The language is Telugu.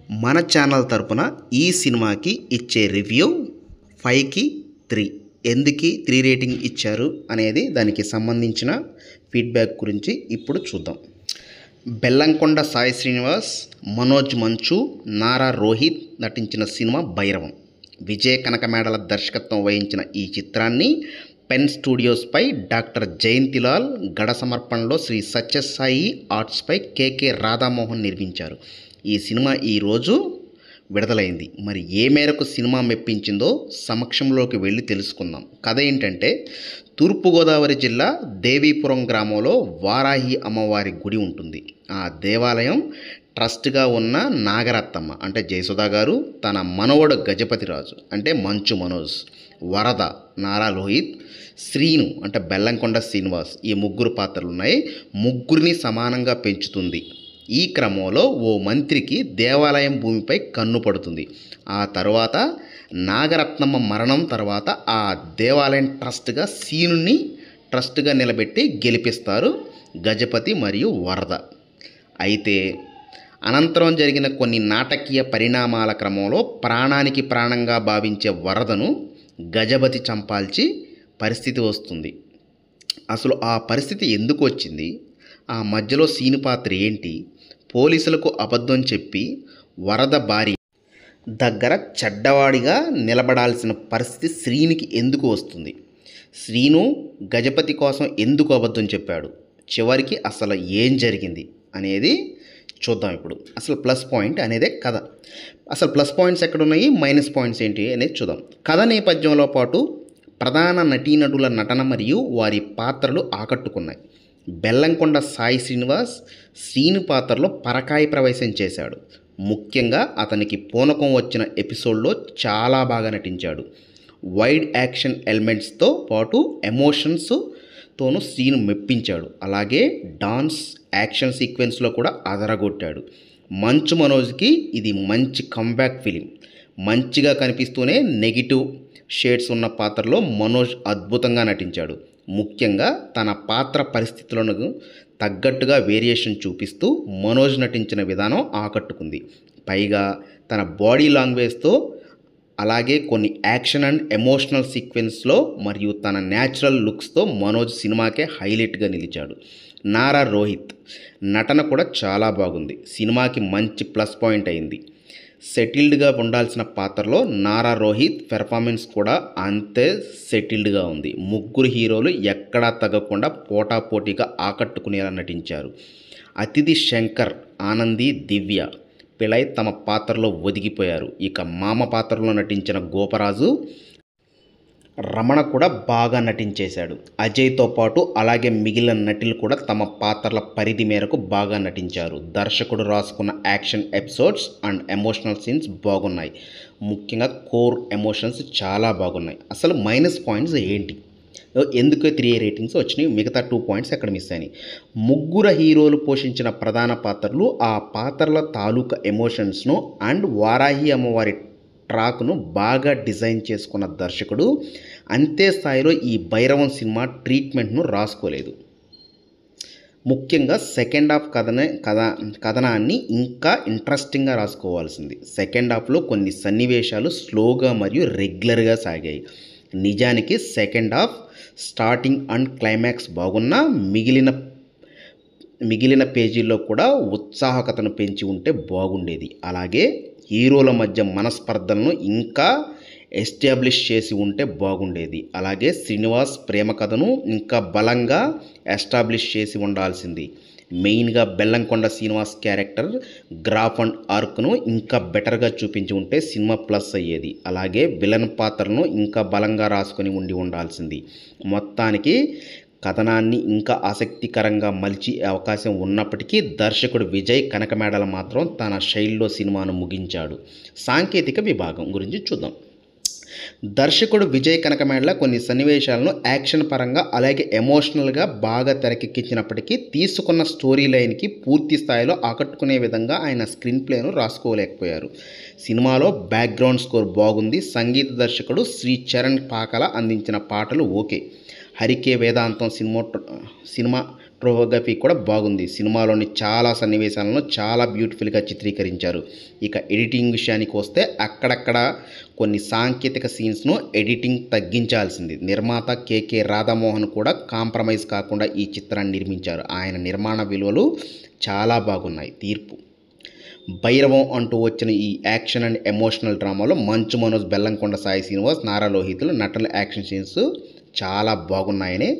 మన ఛానల్ తరపున ఈ సినిమాకి ఇచ్చే రివ్యూ 5కి 3 ఎందుకు 3 రేటింగ్ ఇచ్చారు అనేది దానికి సంబంధించిన ఫీడ్బ్యాక్ గురించి ఇప్పుడు చూద్దాం. బెల్లంకొండ సాయి శ్రీనివాస్, మనోజ్ మంచు, నారా రోహిత్ నటించిన సినిమా భైరవం. విజయ్ కనకమేడల దర్శకత్వం వహించిన ఈ చిత్రాన్ని పెన్ స్టూడియోస్పై డాక్టర్ జయంతిలాల్, గడ సమర్పణలో శ్రీ సత్యసాయి ఆర్ట్స్పై కేకే రాధామోహన్ నిర్మించారు. ఈ సినిమా ఈరోజు విడుదలైంది. మరి ఏ మేరకు సినిమా మెప్పించిందో సమక్షంలోకి వెళ్ళి తెలుసుకుందాం. కథ ఏంటంటే, తూర్పుగోదావరి జిల్లా దేవీపురం గ్రామంలో వారాహి అమ్మవారి గుడి ఉంటుంది. ఆ దేవాలయం ట్రస్ట్గా ఉన్న నాగరత్నమ్మ అంటే జయసుధ గారు, తన మనవడు గజపతిరాజు అంటే మంచు మనోజ్, వరద నారా రోహిత్, శ్రీను అంటే బెల్లంకొండ శ్రీనివాస్, ఈ ముగ్గురు పాత్రలు ఉన్నాయి. ముగ్గురిని సమానంగా పెంచుతుంది. ఈ క్రమంలో ఓ మంత్రికి దేవాలయం భూమిపై కన్ను పడుతుంది. ఆ తర్వాత నాగరత్నమ్మ మరణం తర్వాత ఆ దేవాలయం శ్రీనుని ట్రస్ట్గా నిలబెట్టి గెలిపిస్తారు గజపతి మరియు వరద. అయితే అనంతరం జరిగిన కొన్ని నాటకీయ పరిణామాల క్రమంలో ప్రాణానికి ప్రాణంగా భావించే వరదను గజపతి చంపాల్చి పరిస్థితి వస్తుంది. అసలు ఆ పరిస్థితి ఎందుకు వచ్చింది, ఆ మధ్యలో సీను పాత్ర ఏంటి, పోలీసులకు అబద్ధం చెప్పి వరద భార్య దగ్గర చెడ్డవాడిగా నిలబడాల్సిన పరిస్థితి శ్రీనికి ఎందుకు వస్తుంది, శ్రీను గజపతి కోసం ఎందుకు అబద్ధం చెప్పాడు, చివరికి అసలు ఏం జరిగింది అనేది చూద్దాం. ఇప్పుడు అసలు ప్లస్ పాయింట్ అనేదే కథ. అసలు ప్లస్ పాయింట్స్ ఎక్కడున్నాయి, మైనస్ పాయింట్స్ ఏంటి అనేది చూద్దాం. కథ నేపథ్యంలో పాటు ప్రధాన నటీనటుల నటన మరియు వారి పాత్రలు ఆకట్టుకున్నాయి. బెల్లంకొండ సాయి శ్రీనివాస్ శ్రీను పాత్రలో పరకాయ ప్రవేశం చేశాడు. ముఖ్యంగా అతనికి పూనకం వచ్చిన ఎపిసోడ్లో చాలా బాగా నటించాడు. వైడ్ యాక్షన్ ఎలిమెంట్స్తో పాటు ఎమోషన్స్తోనూ శ్రీను మెప్పించాడు. అలాగే డాన్స్ యాక్షన్ సీక్వెన్స్లో కూడా అదరగొట్టాడు. మంచు మనోజ్కి ఇది మంచి కంబ్యాక్ ఫిలిం. మంచిగా కనిపిస్తూనే నెగిటివ్ షేడ్స్ ఉన్న పాత్రలో మనోజ్ అద్భుతంగా నటించాడు. ముఖ్యంగా తన పాత్ర పరిస్థితులకు తగ్గట్టుగా వేరియేషన్ చూపిస్తూ మనోజ్ నటించిన విధానం ఆకట్టుకుంది. పైగా తన బాడీ లాంగ్వేజ్తో అలాగే కొన్ని యాక్షన్ అండ్ ఎమోషనల్ సీక్వెన్స్లో మరియు తన న్యాచురల్ లుక్స్తో మనోజ్ సినిమాకే హైలైట్గా నిలిచాడు. నారా రోహిత్ నటన కూడా చాలా బాగుంది. సినిమాకి మంచి ప్లస్ పాయింట్ అయింది. సెటిల్డ్గా ఉండాల్సిన పాత్రలో నారా రోహిత్ పెర్ఫార్మెన్స్ కూడా అంతే సెటిల్డ్గా ఉంది. ముగ్గురు హీరోలు ఎక్కడా తగ్గకుండా పోటాపోటీగా ఆకట్టుకునేలా నటించారు. అతిథి శంకర్, ఆనంది, దివ్య పిలై తమ పాత్రలో ఒదిగిపోయారు. ఇక మామ పాత్రలో నటించిన గోపరాజు, రమణ కూడా బాగా నటించేశాడు. అజయ్తో పాటు అలాగే మిగిలిన నటులు కూడా తమ పాత్రల పరిధి మేరకు బాగా నటించారు. దర్శకుడు రాసుకున్న action episodes and emotional scenes బాగున్నాయి. ముఖ్యంగా కోర్ ఎమోషన్స్ చాలా బాగున్నాయి. అసలు మైనస్ పాయింట్స్ ఏంటి, ఎందుకు 3 రేటింగ్స్ వచ్చినాయి, మిగతా 2 పాయింట్స్ ఎక్కడ మిస్ అయినాయి. ముగ్గురు హీరోలు పోషించిన ప్రధాన పాత్రలు ఆ పాత్రల తాలూకా ఎమోషన్స్ను అండ్ వారాహి అమ్మవారి ట్రాక్ను బాగా డిజైన్ చేసుకున్న దర్శకుడు అంతే స్థాయిలో ఈ భైరవం సినిమా ట్రీట్మెంట్ను రాసుకోలేదు. ముఖ్యంగా సెకండ్ హాఫ్ కథనాన్ని ఇంకా ఇంట్రెస్టింగ్గా రాసుకోవాల్సింది. సెకండ్ హాఫ్లో కొన్ని సన్నివేశాలు స్లోగా మరియు రెగ్యులర్గా సాగాయి. నిజానికి second half starting and climax బాగున్నా మిగిలిన పేజీల్లో కూడా ఉత్సాహకతను పెంచి ఉంటే బాగుండేది. అలాగే హీరోల మధ్య మనస్పర్ధలను ఇంకా ఎస్టాబ్లిష్ చేసి ఉంటే బాగుండేది. అలాగే శ్రీనివాస్ ప్రేమ కథను ఇంకా బలంగా ఎస్టాబ్లిష్ చేసి ఉండాల్సింది. మెయిన్గా Bellamkonda Srinivas character graph and ఆర్క్ను ఇంకా బెటర్గా చూపించి ఉంటే సినిమా ప్లస్ అయ్యేది. అలాగే విలన్ పాత్రను ఇంకా బలంగా రాసుకొని ఉండాల్సింది. మొత్తానికి కథనాన్ని ఇంకా ఆసక్తికరంగా మలిచే అవకాశం ఉన్నప్పటికీ దర్శకుడు విజయ్ కనకమేడల మాత్రం తన శైలిలో సినిమాను ముగించాడు. సాంకేతిక విభాగం గురించి చూద్దాం. దర్శకుడు విజయ్ కనకమేడల కొన్ని సన్నివేశాలను యాక్షన్ పరంగా అలాగే ఎమోషనల్గా బాగా తెరకెక్కించినప్పటికీ తీసుకున్న స్టోరీ లైన్కి పూర్తి స్థాయిలో ఆకట్టుకునే విధంగా ఆయన స్క్రీన్ ప్లేను రాసుకోలేకపోయారు. సినిమాలో బ్యాక్గ్రౌండ్ స్కోర్ బాగుంది. సంగీత దర్శకుడు శ్రీ చరణ్ పాకల అందించిన పాటలు ఓకే. హరికే వేదాంతం సినిమా సినిమాటోగ్రఫీ కూడా బాగుంది. సినిమాలోని చాలా సన్నివేశాలను చాలా బ్యూటిఫుల్గా చిత్రీకరించారు. ఇక ఎడిటింగ్ విషయానికి వస్తే అక్కడక్కడ కొన్ని సాంకేతిక సీన్స్ను ఎడిటింగ్ తగ్గించాల్సింది. నిర్మాత కేకే రాధామోహన్ కూడా కాంప్రమైజ్ కాకుండా ఈ చిత్రాన్ని నిర్మించారు. ఆయన నిర్మాణ విలువలు చాలా బాగున్నాయి. తీర్పు భైరవం అంటూ వచ్చిన ఈ యాక్షన్ అండ్ ఎమోషనల్ డ్రామాలో మంచు మనోజ్, బెల్లంకొండ సాయి శ్రీనివాస్, నారా లోహితులు నటుల యాక్షన్ సీన్స్ చాలా బాగున్నాయని